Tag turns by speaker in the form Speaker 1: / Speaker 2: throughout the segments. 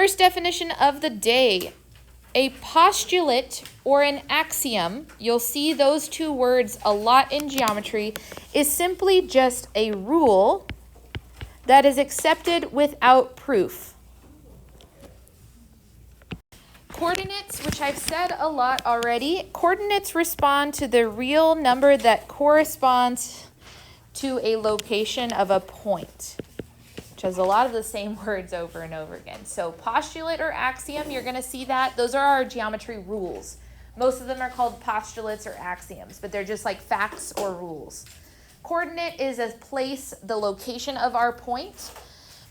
Speaker 1: First definition of the day. A postulate or an axiom, you'll see those two words a lot in geometry, is simply just a rule that is accepted without proof. Coordinates, which I've said a lot already, coordinates respond to the real number that corresponds to a location of a point, which has a lot of the same words over and over again. So postulate or axiom, you're going to see that. Those are our geometry rules. Most of them are called postulates or axioms, but they're just like facts or rules. Coordinate is a place, the location of our point.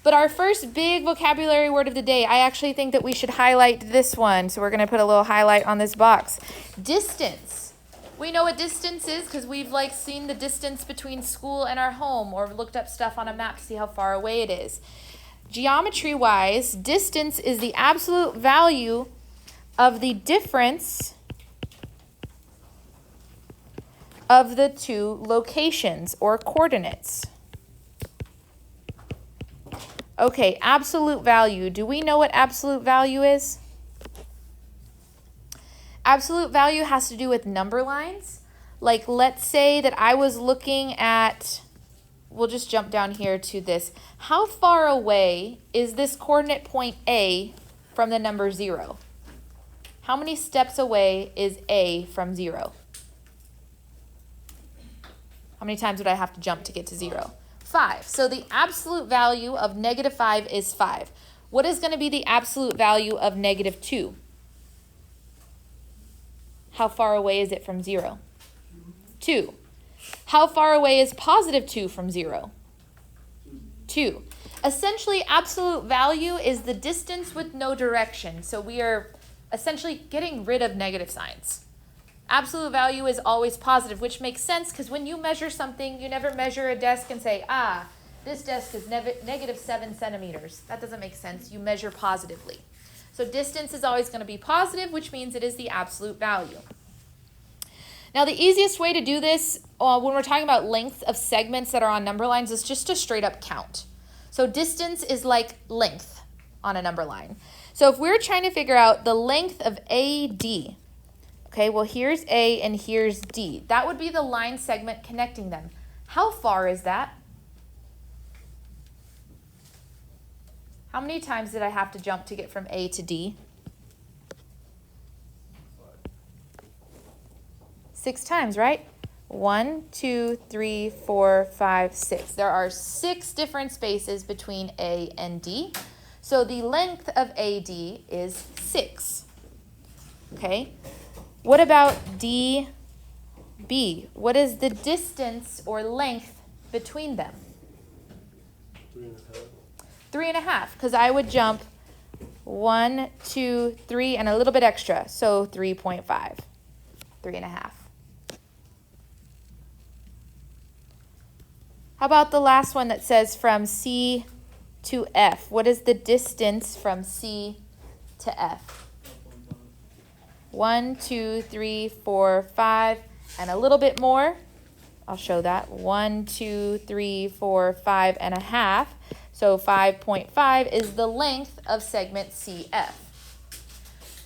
Speaker 1: But our first big vocabulary word of the day, I actually think that we should highlight this one. So we're going to put a little highlight on this box. Distance. We know what distance is because we've seen the distance between school and our home, or looked up stuff on a map to see how far away it is. Geometry-wise, distance is the absolute value of the difference of the two locations or coordinates. Okay, absolute value. Do we know what absolute value is? Absolute value has to do with number lines. Like, let's say that I was looking at, we'll just jump down here to this. How far away is this coordinate point A from the number 0? How many steps away is A from 0? How many times would I have to jump to get to 0? 5. So the absolute value of -5 is 5. What is going to be the absolute value of -2? How far away is it from 0? 2. How far away is +2 from 0? 2. Essentially, absolute value is the distance with no direction. So we are essentially getting rid of negative signs. Absolute value is always positive, which makes sense because when you measure something, you never measure a desk and say, this desk is -7 centimeters. That doesn't make sense. You measure positively. So distance is always going to be positive, which means it is the absolute value. Now, the easiest way to do this when we're talking about length of segments that are on number lines is just to straight up count. So distance is like length on a number line. So if we're trying to figure out the length of AD, okay, well, here's A and here's D. That would be the line segment connecting them. How far is that? How many times did I have to jump to get from A to D? 6 times, right? 1, 2, 3, 4, 5, 6. There are 6 different spaces between A and D. So the length of AD is 6. Okay? What about DB? What is the distance or length between them?
Speaker 2: 3.5.
Speaker 1: 3.5, because I would jump 1, 2, 3, and a little bit extra, so 3.5, 3.5. How about the last one that says from C to F? What is the distance from C to F? 1, 2, 3, 4, 5, and a little bit more. I'll show that. 1, 2, 3, 4, 5.5. So 5.5 is the length of segment CF.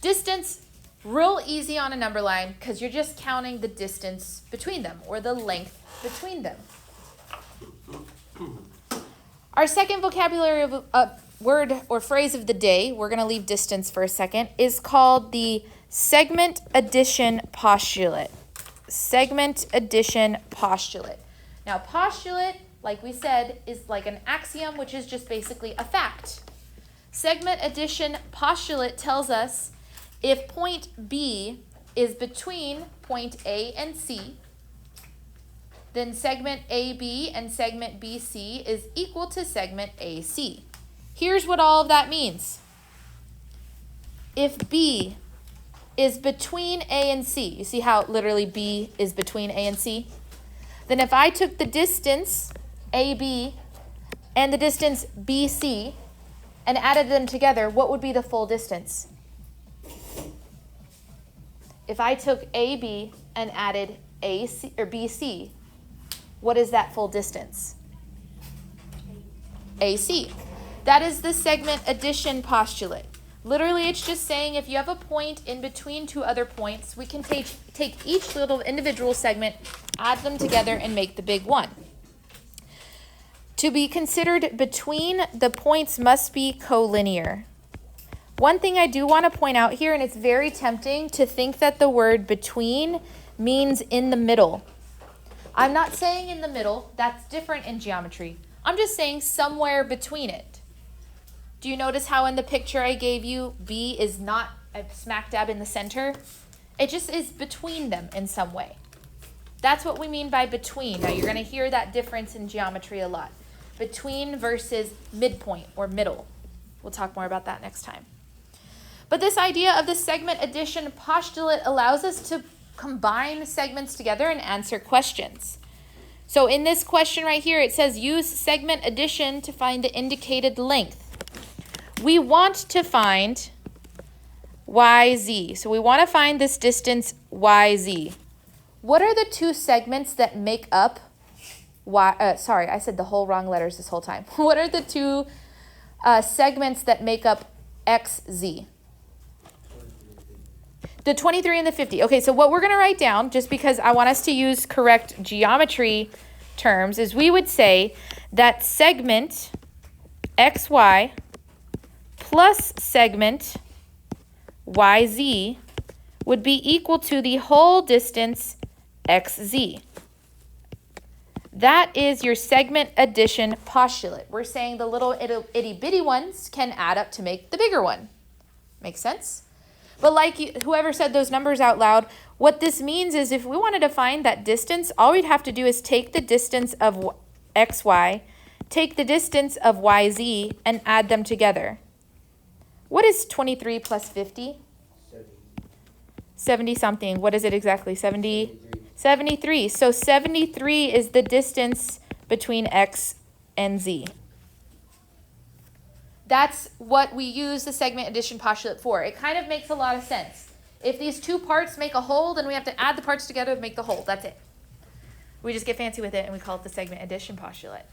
Speaker 1: Distance, real easy on a number line because you're just counting the distance between them or the length between them. Our second vocabulary word or phrase of the day, we're going to leave distance for a second, is called the segment addition postulate. Segment addition postulate. Now, postulate, like we said, is like an axiom, which is just basically a fact. Segment addition postulate tells us if point B is between point A and C, then segment AB and segment BC is equal to segment AC. Here's what all of that means. If B is between A and C, you see how literally B is between A and C? Then if I took the distance AB and the distance BC and added them together, what would be the full distance? If I took AB and added AC or BC, what is that full distance? AC. That is the segment addition postulate. Literally, it's just saying if you have a point in between two other points, we can take each little individual segment, add them together, and make the big one. To be considered between the points must be collinear. One thing I do want to point out here, and it's very tempting to think that the word between means in the middle. I'm not saying in the middle. That's different in geometry. I'm just saying somewhere between it. Do you notice how in the picture I gave you, B is not smack dab in the center? It just is between them in some way. That's what we mean by between. Now, you're going to hear that difference in geometry a lot. Between versus midpoint or middle. We'll talk more about that next time. But this idea of the segment addition postulate allows us to combine segments together and answer questions. So in this question right here, it says use segment addition to find the indicated length. We want to find YZ. So we want to find this distance YZ. What are the two segments that make up sorry, I said the whole wrong letters this whole time. What are the two segments that make up XZ? The 23 and the 50. Okay, so what we're going to write down, just because I want us to use correct geometry terms, is we would say that segment XY plus segment YZ would be equal to the whole distance XZ. That is your segment addition postulate. We're saying the little itty-bitty ones can add up to make the bigger one. Make sense? But like whoever said those numbers out loud, what this means is if we wanted to find that distance, all we'd have to do is take the distance of XY, take the distance of YZ, and add them together. What is 23 plus 50? 70 something. What is it exactly? 70? 73. So 73 is the distance between X and Z. That's what we use the segment addition postulate for. It kind of makes a lot of sense. If these two parts make a whole, then we have to add the parts together to make the whole. That's it. We just get fancy with it and we call it the segment addition postulate.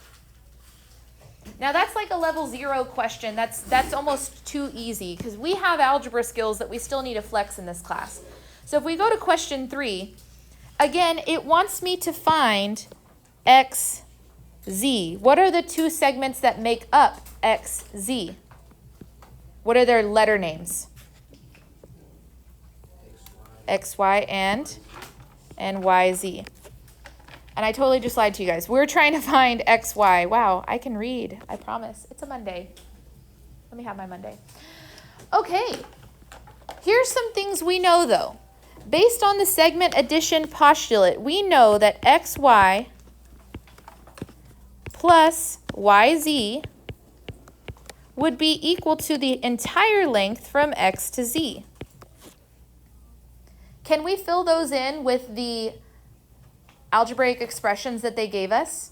Speaker 1: Now that's like a level 0 question. That's almost too easy because we have algebra skills that we still need to flex in this class. So if we go to question 3, again, it wants me to find XZ. What are the two segments that make up XZ? What are their letter names? XY and YZ. And I totally just lied to you guys. We're trying to find XY. Wow, I can read. I promise. It's a Monday. Let me have my Monday. Okay. Here's some things we know, though. Based on the segment addition postulate, we know that XY plus YZ would be equal to the entire length from X to Z. Can we fill those in with the algebraic expressions that they gave us?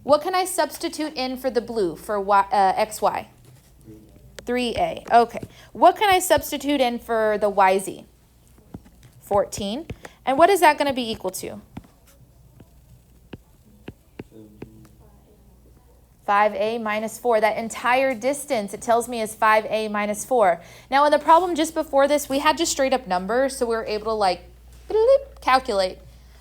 Speaker 1: What can I substitute in for the blue for XY? 3A. Okay. What can I substitute in for the YZ? 14. And what is that going to be equal to? 5A minus 4. That entire distance, it tells me, is 5A minus 4. Now, in the problem just before this, we had just straight up numbers, so we were able to like calculate.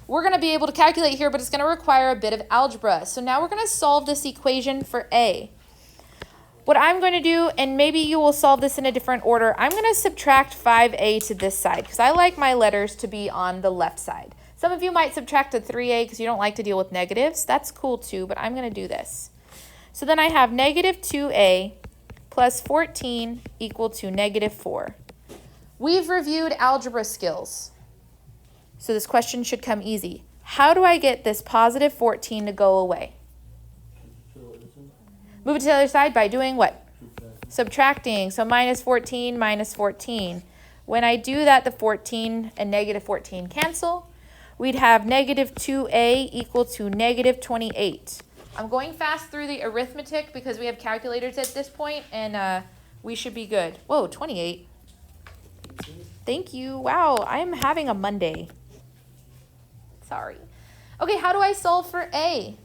Speaker 1: We're going to be able to calculate here, but it's going to require a bit of algebra. So now we're going to solve this equation for A. What I'm going to do, and maybe you will solve this in a different order, I'm going to subtract 5A to this side because I like my letters to be on the left side. Some of you might subtract to 3A because you don't like to deal with negatives. That's cool too, but I'm going to do this. So then I have negative 2A plus 14 equal to negative 4. We've reviewed algebra skills. So this question should come easy. How do I get this positive 14 to go away? Move it to the other side by doing what? Subtracting. So minus 14 minus 14. When I do that, the 14 and negative 14 cancel. We'd have negative 2A equal to negative 28. I'm going fast through the arithmetic because we have calculators at this point, and we should be good. Whoa, 28. Thank you. Wow, I'm having a Monday. Sorry. Okay, how do I solve for A?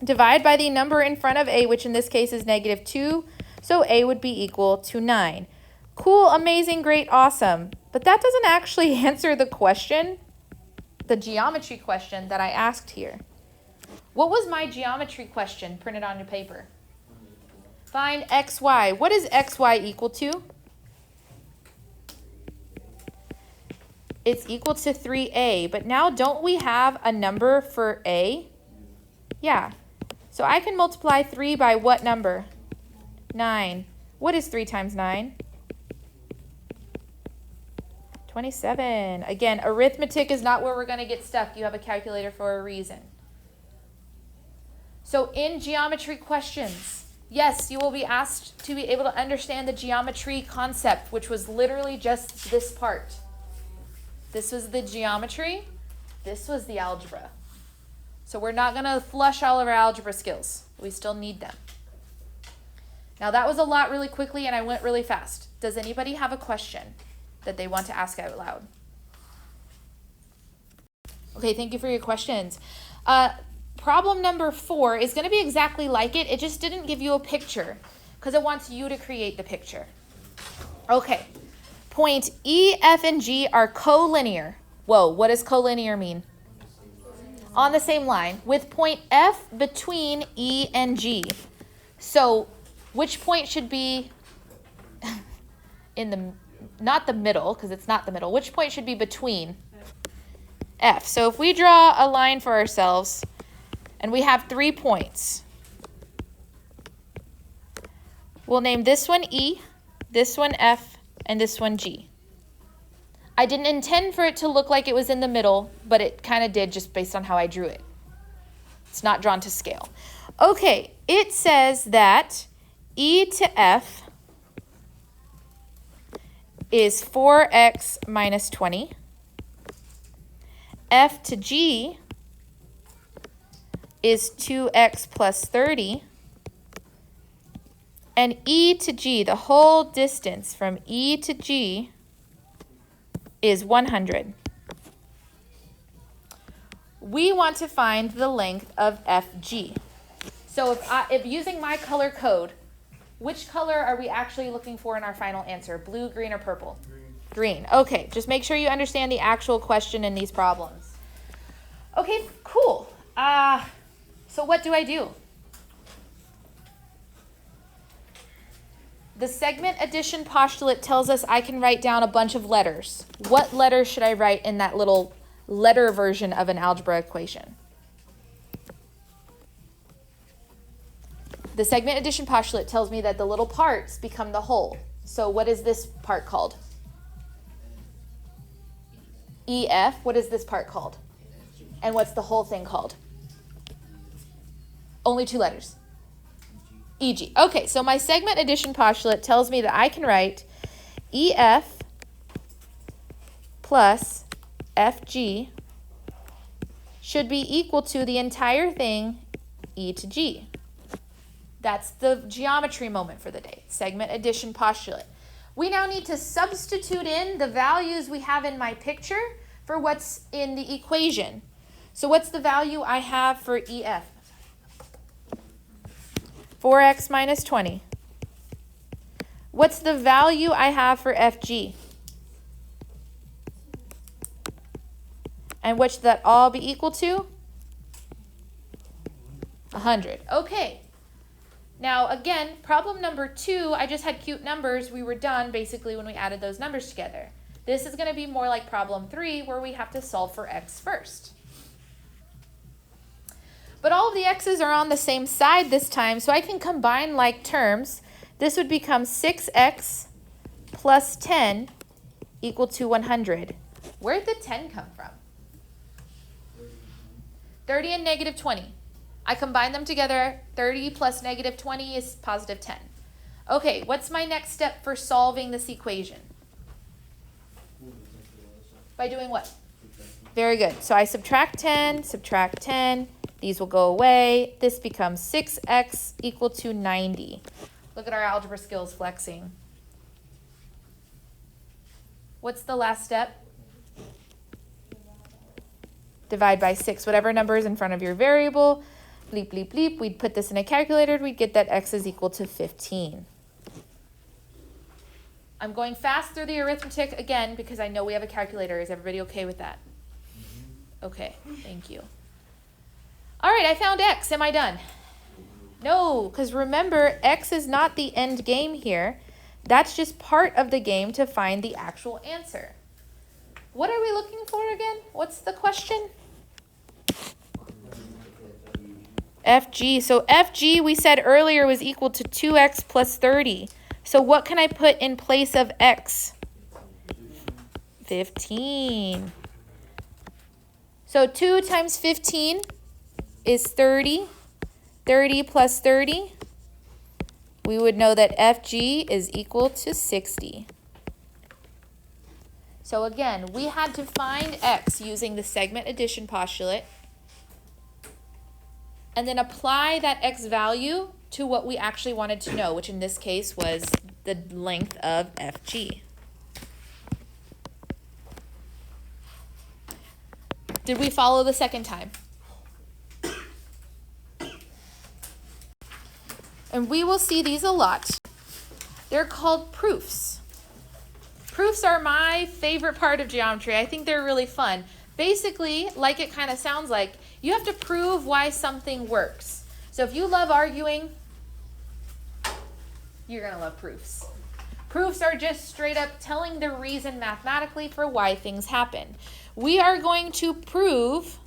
Speaker 1: Divide by the number in front of A, which in this case is negative 2. So a would be equal to 9. Cool, amazing, great, awesome. But that doesn't actually answer the question, the geometry question that I asked here. What was my geometry question printed on your paper? Find xy. What is xy equal to? It's equal to 3a. But now don't we have a number for a? Yeah. So I can multiply 3 by what number? 9. What is 3 times 9? 27. Again, arithmetic is not where we're going to get stuck. You have a calculator for a reason. So in geometry questions, yes, you will be asked to be able to understand the geometry concept, which was literally just this part. This was the geometry. This was the algebra. So we're not going to flush all of our algebra skills. We still need them. Now that was a lot really quickly and I went really fast. Does anybody have a question that they want to ask out loud? Okay, thank you for your questions. Problem number 4 is going to be exactly like it. It just didn't give you a picture because it wants you to create the picture. Okay, point E, F, and G are collinear. Whoa, what does collinear mean? On the same line with point F between E and G. So which point should be in the, not the middle, because it's not the middle. Which point should be between F? So if we draw a line for ourselves and we have 3 points, we'll name this one E, this one F, and this one G. I didn't intend for it to look like it was in the middle, but it kind of did just based on how I drew it. It's not drawn to scale. Okay, it says that E to F is 4x minus 20. F to G is 2x plus 30. And E to G, the whole distance from E to G, is 100. We want to find the length of FG. So if using my color code, which color are we actually looking for in our final answer? Blue, green, or purple? Green. Okay, just make sure you understand the actual question in these problems. Okay, cool. So what do I do? The segment addition postulate tells us I can write down a bunch of letters. What letters should I write in that little letter version of an algebra equation? The segment addition postulate tells me that the little parts become the whole. So what is this part called? EF. What is this part called? And what's the whole thing called? Only 2 letters. EG. Okay, so my segment addition postulate tells me that I can write EF plus FG should be equal to the entire thing E to G. That's the geometry moment for the day, segment addition postulate. We now need to substitute in the values we have in my picture for what's in the equation. So what's the value I have for EF? 4x minus 20. What's the value I have for FG? And what should that all be equal to? 100. Okay. Now, again, problem number 2, I just had cute numbers. We were done basically when we added those numbers together. This is going to be more like problem 3 where we have to solve for x first. But all of the x's are on the same side this time, so I can combine like terms. This would become 6x plus 10 equal to 100. Where did the 10 come from? 30 and negative 20. I combine them together. 30 plus negative 20 is positive 10. Okay, what's my next step for solving this equation? By doing what? Very good. So I subtract 10, subtract 10. These will go away. This becomes 6x equal to 90. Look at our algebra skills flexing. What's the last step? Divide by 6. Whatever number is in front of your variable. Bleep, bleep, bleep. We'd put this in a calculator. We'd get that x is equal to 15. I'm going fast through the arithmetic again because I know we have a calculator. Is everybody okay with that? Okay, thank you. All right, I found x. Am I done? No, because remember, x is not the end game here. That's just part of the game to find the actual answer. What are we looking for again? What's the question? FG. So FG, we said earlier, was equal to 2x plus 30. So what can I put in place of x? 15. So 2 times 15 is 30. 30 plus 30. We would know that FG is equal to 60. So again, we had to find x using the segment addition postulate and then apply that x value to what we actually wanted to know, which in this case was the length of FG. Did we follow the second time? And we will see these a lot. They're called proofs. Proofs are my favorite part of geometry. I think they're really fun. Basically, like it kind of sounds like, you have to prove why something works. So if you love arguing, you're going to love proofs. Proofs are just straight up telling the reason mathematically for why things happen. We are going to prove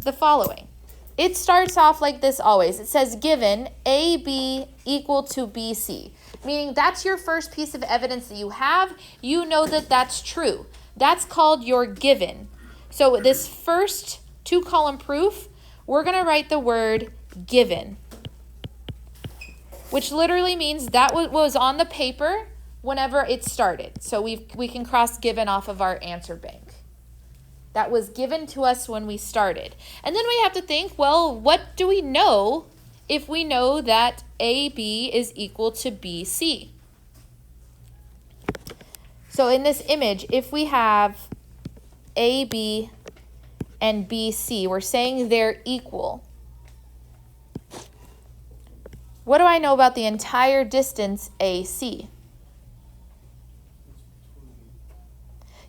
Speaker 1: the following. It starts off like this always. It says given AB equal to BC, meaning that's your first piece of evidence that you have. You know that that's true. That's called your given. So this first 2-column proof, we're going to write the word given, which literally means that was on the paper whenever it started. So we can cross given off of our answer bank. That was given to us when we started. And then we have to think, well, what do we know if we know that AB is equal to BC? So in this image, if we have AB and BC, we're saying they're equal. What do I know about the entire distance AC?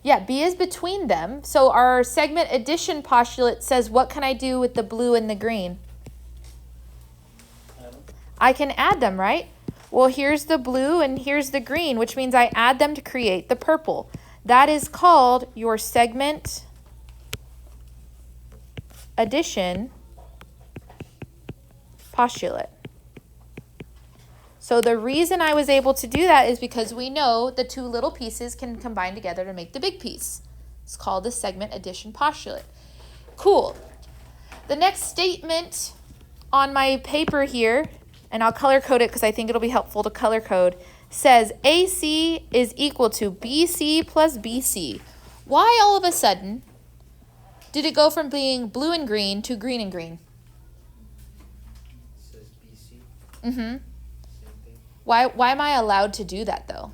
Speaker 1: Yeah, B is between them. So our segment addition postulate says, what can I do with the blue and the green? I can add them, right? Well, here's the blue and here's the green, which means I add them to create the purple. That is called your segment addition postulate. So the reason I was able to do that is because we know the two little pieces can combine together to make the big piece. It's called the segment addition postulate. Cool. The next statement on my paper here, and I'll color code it because I think it'll be helpful to color code, says AC is equal to BC plus BC. Why all of a sudden did it go from being blue and green to green and green?
Speaker 2: It says BC.
Speaker 1: Mm-hmm. Why am I allowed to do that, though?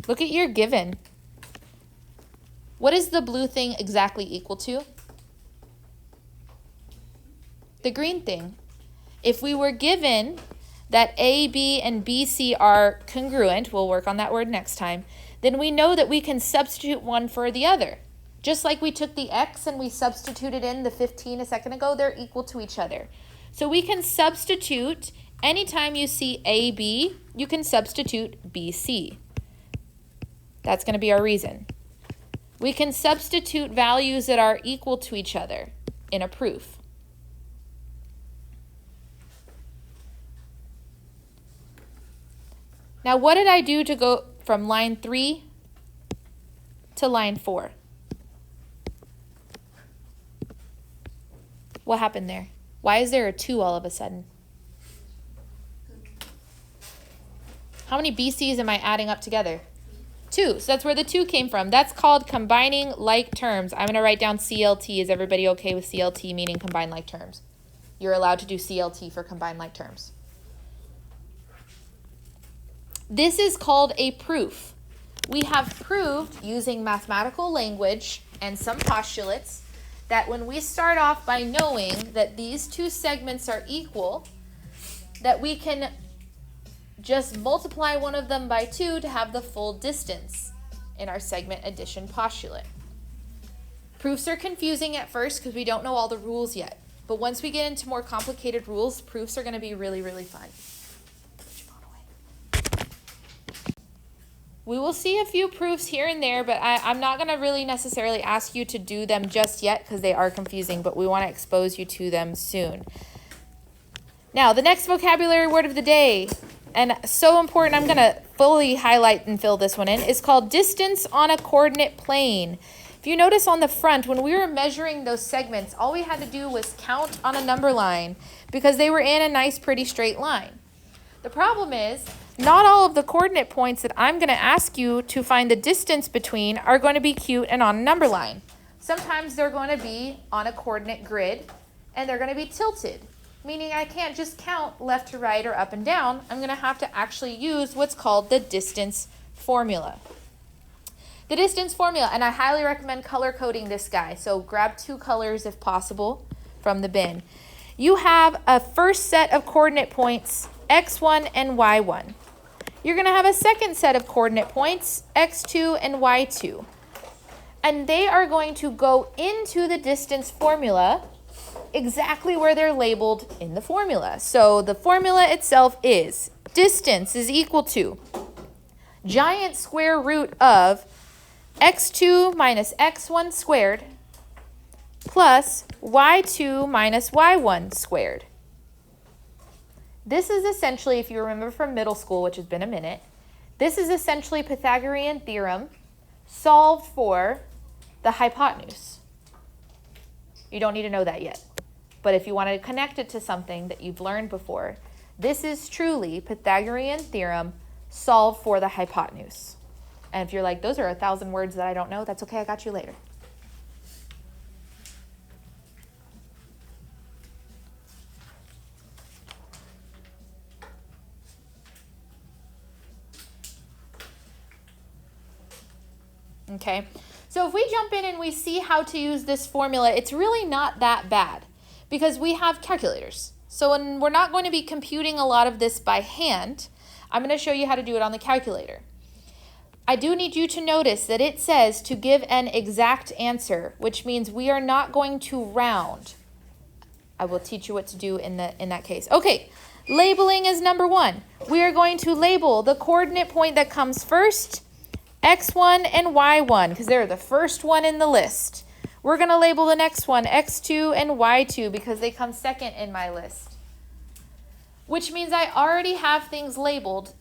Speaker 1: Look at your given. What is the blue thing exactly equal to? The green thing. If we were given that A, B, and BC are congruent, we'll work on that word next time, then we know that we can substitute one for the other. Just like we took the x and we substituted in the 15 a second ago, they're equal to each other. So we can substitute, anytime you see AB, you can substitute BC. That's going to be our reason. We can substitute values that are equal to each other in a proof. Now, what did I do to go from line 3 to line 4? What happened there? Why is there a 2 all of a sudden? How many BCs am I adding up together? 2. So that's where the 2 came from. That's called combining like terms. I'm going to write down CLT. Is everybody okay with CLT, meaning combine like terms? You're allowed to do CLT for combine like terms. This is called a proof. We have proved using mathematical language and some postulates that when we start off by knowing that these two segments are equal, that we can just multiply one of them by 2 to have the full distance in our segment addition postulate. Proofs are confusing at first because we don't know all the rules yet. But once we get into more complicated rules, proofs are going to be really, really fun. We will see a few proofs here and there, but I'm not going to really necessarily ask you to do them just yet because they are confusing, but we want to expose you to them soon. Now, the next vocabulary word of the day, and so important, I'm going to fully highlight and fill this one in, is called distance on a coordinate plane. If you notice on the front, when we were measuring those segments, all we had to do was count on a number line because they were in a nice, pretty straight line. The problem is, not all of the coordinate points that I'm going to ask you to find the distance between are going to be cute and on a number line. Sometimes they're going to be on a coordinate grid, and they're going to be tilted, meaning I can't just count left to right or up and down. I'm going to have to actually use what's called the distance formula. The distance formula, and I highly recommend color coding this guy, so grab 2 colors if possible from the bin. You have a first set of coordinate points, x1 and y1. You're going to have a second set of coordinate points, x2 and y2. And they are going to go into the distance formula exactly where they're labeled in the formula. So the formula itself is distance is equal to giant square root of x2 minus x1 squared plus y2 minus y1 squared. This is essentially, if you remember from middle school, which has been a minute, this is essentially Pythagorean theorem solved for the hypotenuse. You don't need to know that yet. But if you want to connect it to something that you've learned before, this is truly Pythagorean theorem solved for the hypotenuse. And if you're like, those are 1,000 words that I don't know, that's okay, I got you later. Okay, so if we jump in and we see how to use this formula, it's really not that bad because we have calculators. So when we're not going to be computing a lot of this by hand, I'm going to show you how to do it on the calculator. I do need you to notice that it says to give an exact answer, which means we are not going to round. I will teach you what to do in that case. Okay, labeling is number 1. We are going to label the coordinate point that comes first, x1 and y1, because they're the first one in the list. We're going to label the next one x2 and y2 because they come second in my list. Which means I already have things labeled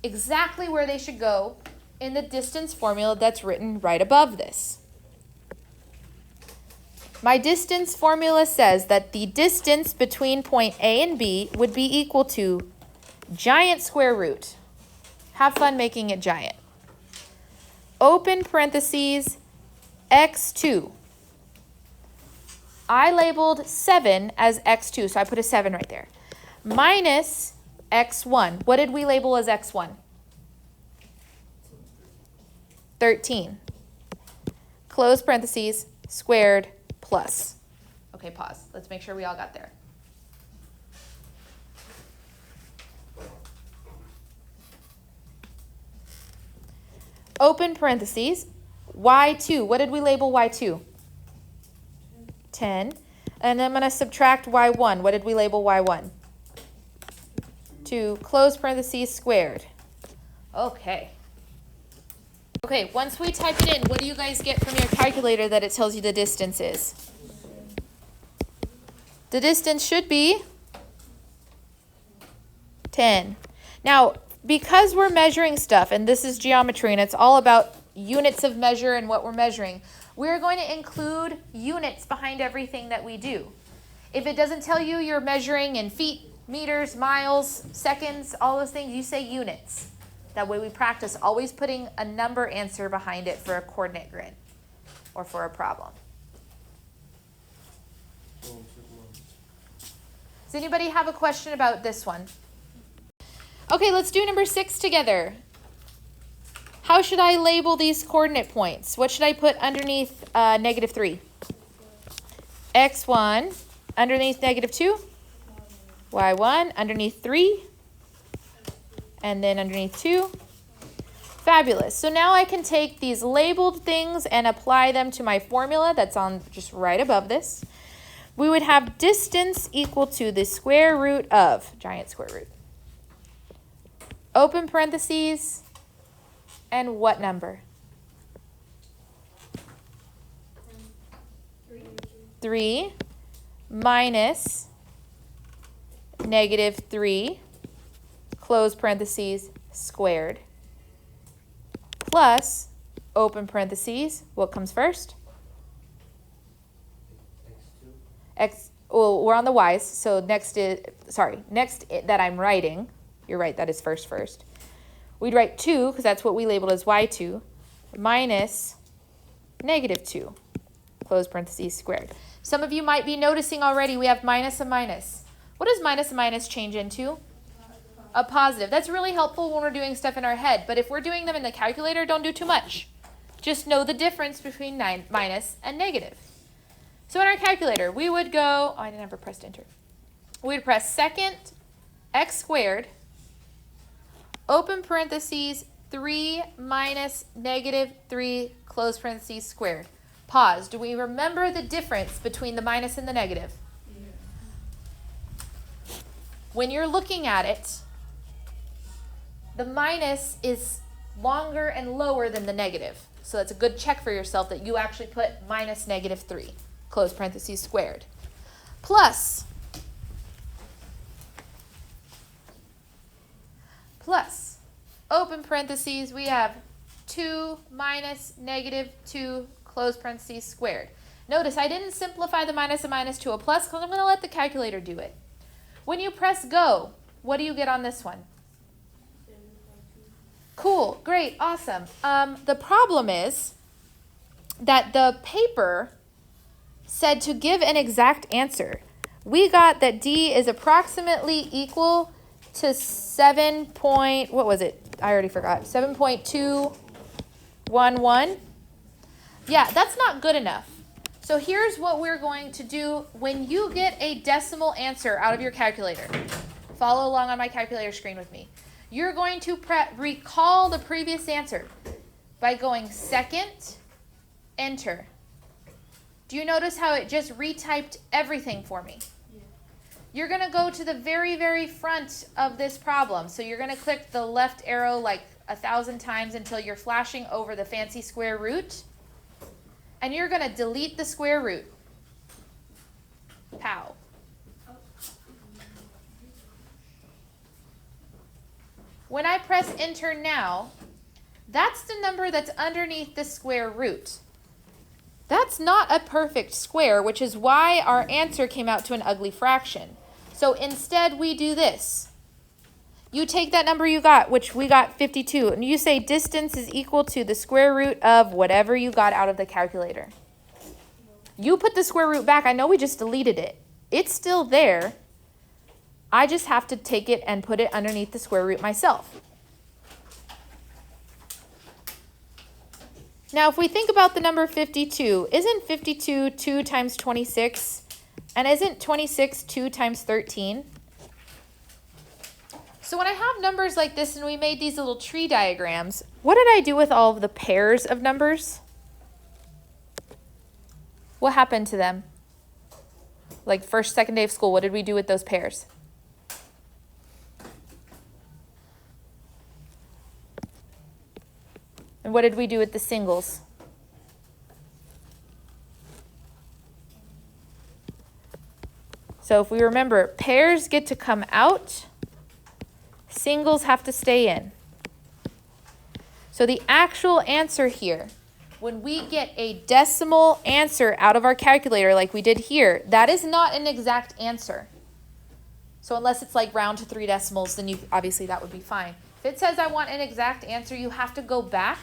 Speaker 1: exactly where they should go in the distance formula that's written right above this. My distance formula says that the distance between point A and B would be equal to giant square root. Have fun making it giant. Open parentheses, x2. I labeled 7 as x2, so I put a 7 right there. Minus x1. What did we label as x1? 13. Close parentheses, squared, plus. Okay, pause. Let's make sure we all got there. Open parentheses, y2. What did we label y2? 10. And I'm going to subtract y1. What did we label y1? 2. Close parentheses, squared. Okay. Okay, once we type it in, what do you guys get from your calculator that it tells you the distance is? The distance should be 10. Now, because we're measuring stuff, and this is geometry, and it's all about units of measure and what we're measuring, we're going to include units behind everything that we do. If it doesn't tell you you're measuring in feet, meters, miles, seconds, all those things, you say units. That way we practice always putting a number answer behind it for a coordinate grid or for a problem. Does anybody have a question about this one? Okay, let's do number 6 together. How should I label these coordinate points? What should I put underneath -3? x1 underneath -2? y1 underneath 3, and then underneath 2. Fabulous. So now I can take these labeled things and apply them to my formula that's on just right above this. We would have distance equal to the square root of, giant square root, open parentheses, and what number? 3 minus negative 3, close parentheses, squared, plus, open parentheses, what comes first? Well, we're on the y's, so next that I'm writing, you're right, that is first. We'd write 2, because that's what we labeled as y2, minus negative 2, close parentheses, squared. Some of you might be noticing already we have minus and minus. What does minus and minus change into? A positive. That's really helpful when we're doing stuff in our head, but if we're doing them in the calculator, don't do too much. Just know the difference between minus and negative. So in our calculator, we would go, I never pressed enter. We would press second x squared, open parentheses, 3 minus negative 3, close parentheses, squared. Pause. Do we remember the difference between the minus and the negative? Yeah. When you're looking at it, the minus is longer and lower than the negative. So that's a good check for yourself that you actually put minus negative 3, close parentheses, squared. Plus, open parentheses, we have 2 minus negative 2, close parentheses, squared. Notice I didn't simplify the minus and minus to a plus because I'm going to let the calculator do it. When you press go, what do you get on this one? Cool, great, awesome. The problem is that the paper said to give an exact answer. We got that D is approximately equal to 7 point, what was it? I already forgot. 7.211. Yeah, that's not good enough. So here's what we're going to do when you get a decimal answer out of your calculator. Follow along on my calculator screen with me. You're going to recall the previous answer by going second, enter. Do you notice how it just retyped everything for me? Yeah. You're going to go to the very, very front of this problem. So you're going to click the left arrow like 1,000 times until you're flashing over the fancy square root. And you're going to delete the square root. Pow. When I press enter now, that's the number that's underneath the square root. That's not a perfect square, which is why our answer came out to an ugly fraction. So instead we do this. You take that number you got, which we got 52, and you say distance is equal to the square root of whatever you got out of the calculator. You put the square root back. I know we just deleted it. It's still there. I just have to take it and put it underneath the square root myself. Now, if we think about the number 52, isn't 52 2 times 26? And isn't 26 2 times 13? So when I have numbers like this and we made these little tree diagrams, what did I do with all of the pairs of numbers? What happened to them? Like first, second day of school, what did we do with those pairs? And what did we do with the singles? So if we remember, pairs get to come out, singles have to stay in. So the actual answer here, when we get a decimal answer out of our calculator like we did here, that is not an exact answer. So unless it's like round to 3 decimals, then obviously that would be fine. If it says I want an exact answer, you have to go back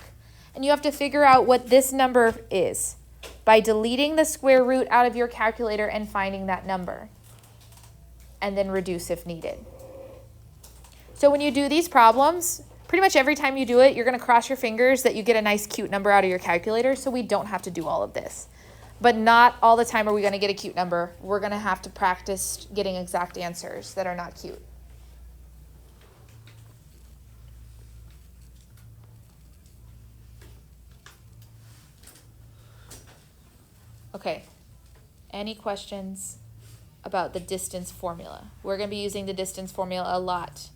Speaker 1: and you have to figure out what this number is by deleting the square root out of your calculator and finding that number. And then reduce if needed. So when you do these problems, pretty much every time you do it, you're going to cross your fingers that you get a nice cute number out of your calculator so we don't have to do all of this. But not all the time are we going to get a cute number. We're going to have to practice getting exact answers that are not cute. Okay, any questions about the distance formula? We're going to be using the distance formula a lot.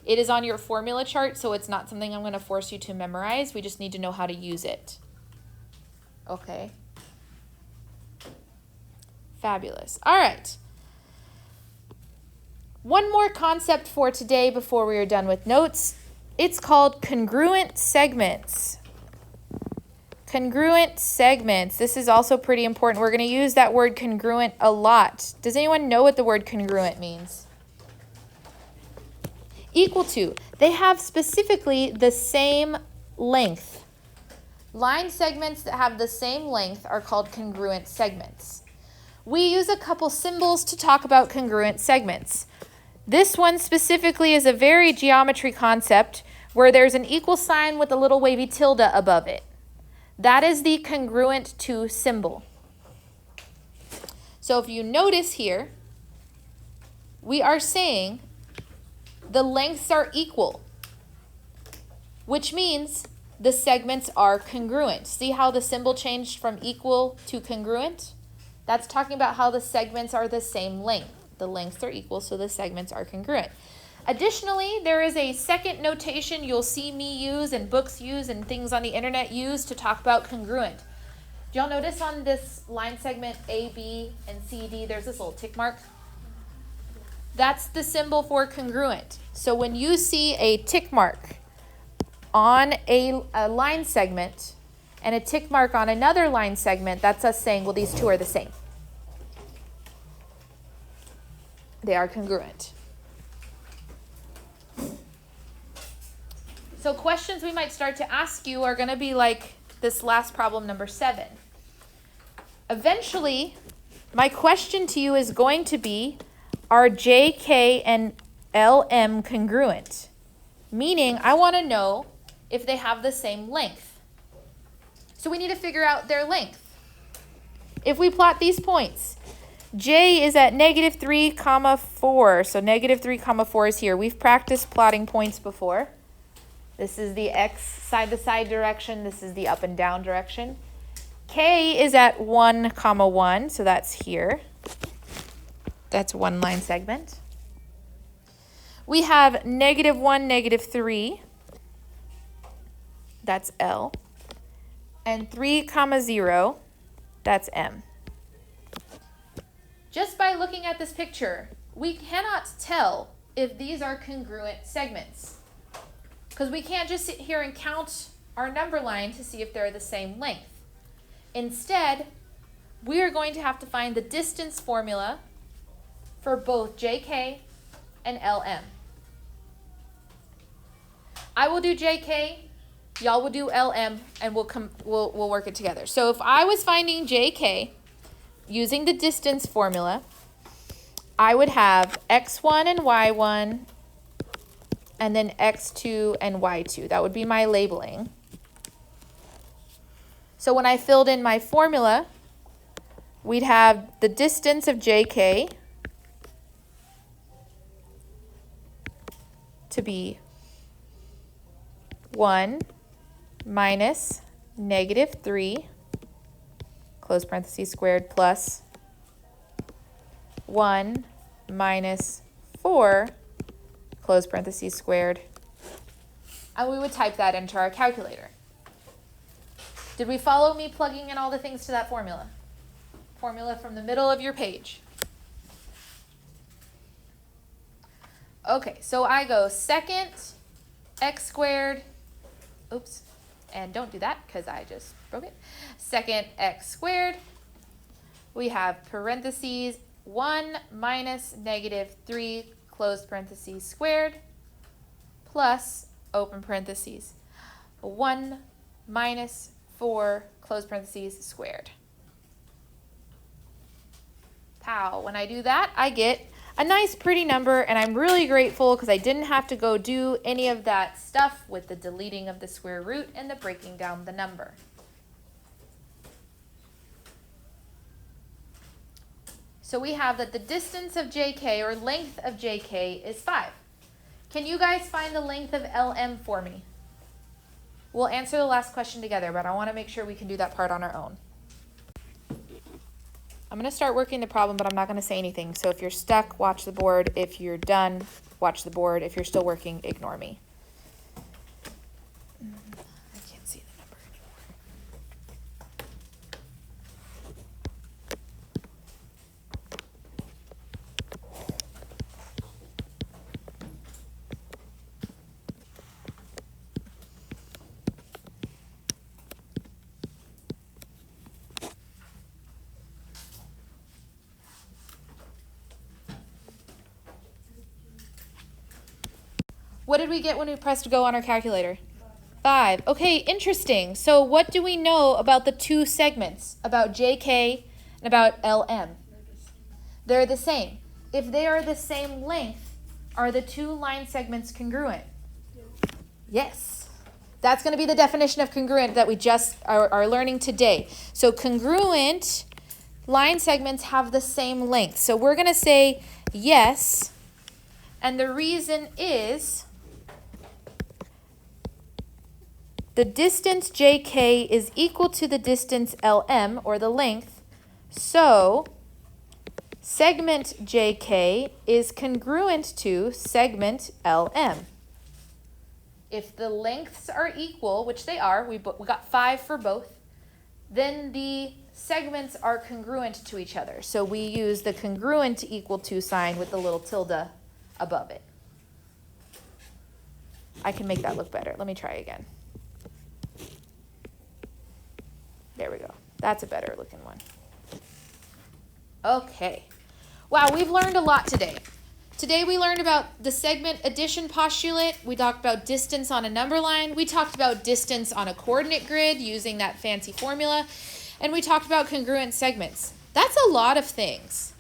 Speaker 1: It is on your formula chart, so it's not something I'm going to force you to memorize. We just need to know how to use it. Okay. Fabulous. All right. One more concept for today before we are done with notes. It's called congruent segments. Congruent segments. This is also pretty important. We're going to use that word congruent a lot. Does anyone know what the word congruent means? Equal to. They have specifically the same length. Line segments that have the same length are called congruent segments. We use a couple symbols to talk about congruent segments. This one specifically is a very geometry concept where there's an equal sign with a little wavy tilde above it. That is the congruent to symbol. So if you notice here, we are saying the lengths are equal, which means the segments are congruent. See how the symbol changed from equal to congruent? That's talking about how the segments are the same length. The lengths are equal, so the segments are congruent. Additionally, there is a second notation you'll see me use and books use and things on the internet use to talk about congruent. Do y'all notice on this line segment A, B, and C, D, there's this little tick mark? That's the symbol for congruent. So when you see a tick mark on a line segment and a tick mark on another line segment, that's us saying, well, these two are the same. They are congruent. So questions we might start to ask you are going to be like this last problem, number 7. Eventually, my question to you is going to be, are JK and LM congruent? Meaning, I want to know if they have the same length. So we need to figure out their length. If we plot these points, J is at -3, 4. So -3, 4 is here. We've practiced plotting points before. This is the X side-to-side direction. This is the up and down direction. K is at 1, 1. So that's here. That's one line segment. We have -1, -3. That's L. And 3, 0. That's M. Just by looking at this picture, we cannot tell if these are congruent segments, because we can't just sit here and count our number line to see if they're the same length. Instead, we are going to have to find the distance formula for both JK and LM. I will do JK, y'all will do LM, and we'll work it together. So if I was finding JK using the distance formula, I would have x1 and y1, and then x2 and y2. That would be my labeling. So when I filled in my formula, we'd have the distance of JK to be 1 minus -3, close parentheses squared, plus 1 minus 4, close parentheses squared. And we would type that into our calculator. Did we follow me plugging in all the things to that formula? Formula from the middle of your page. Okay, so I go second x squared, oops, and don't do that because I just broke it. Second x squared, we have parentheses 1 minus -3, close parentheses squared, plus open parentheses 1 minus 4, close parentheses squared. Pow, when I do that, I get a nice pretty number, and I'm really grateful because I didn't have to go do any of that stuff with the deleting of the square root and the breaking down the number. So we have that the distance of JK, or length of JK, is 5. Can you guys find the length of LM for me? We'll answer the last question together, but I want to make sure we can do that part on our own. I'm going to start working the problem, but I'm not going to say anything. So if you're stuck, watch the board. If you're done, watch the board. If you're still working, ignore me. I can't see the number anymore. What did we get when we pressed go on our calculator? 5. Okay, interesting. So what do we know about the two segments, about JK and about LM? They're the same. If they are the same length, are the two line segments congruent? Yes. That's going to be the definition of congruent that we just are learning today. So congruent line segments have the same length. So we're going to say yes, and the reason is the distance JK is equal to the distance LM, or the length, so segment JK is congruent to segment LM. If the lengths are equal, which they are, we got 5 for both, then the segments are congruent to each other. So we use the congruent equal to sign with the little tilde above it. I can make that look better. Let me try again. There we go. That's a better looking one. Okay. Wow, we've learned a lot today. Today we learned about the segment addition postulate. We talked about distance on a number line. We talked about distance on a coordinate grid using that fancy formula. And we talked about congruent segments. That's a lot of things.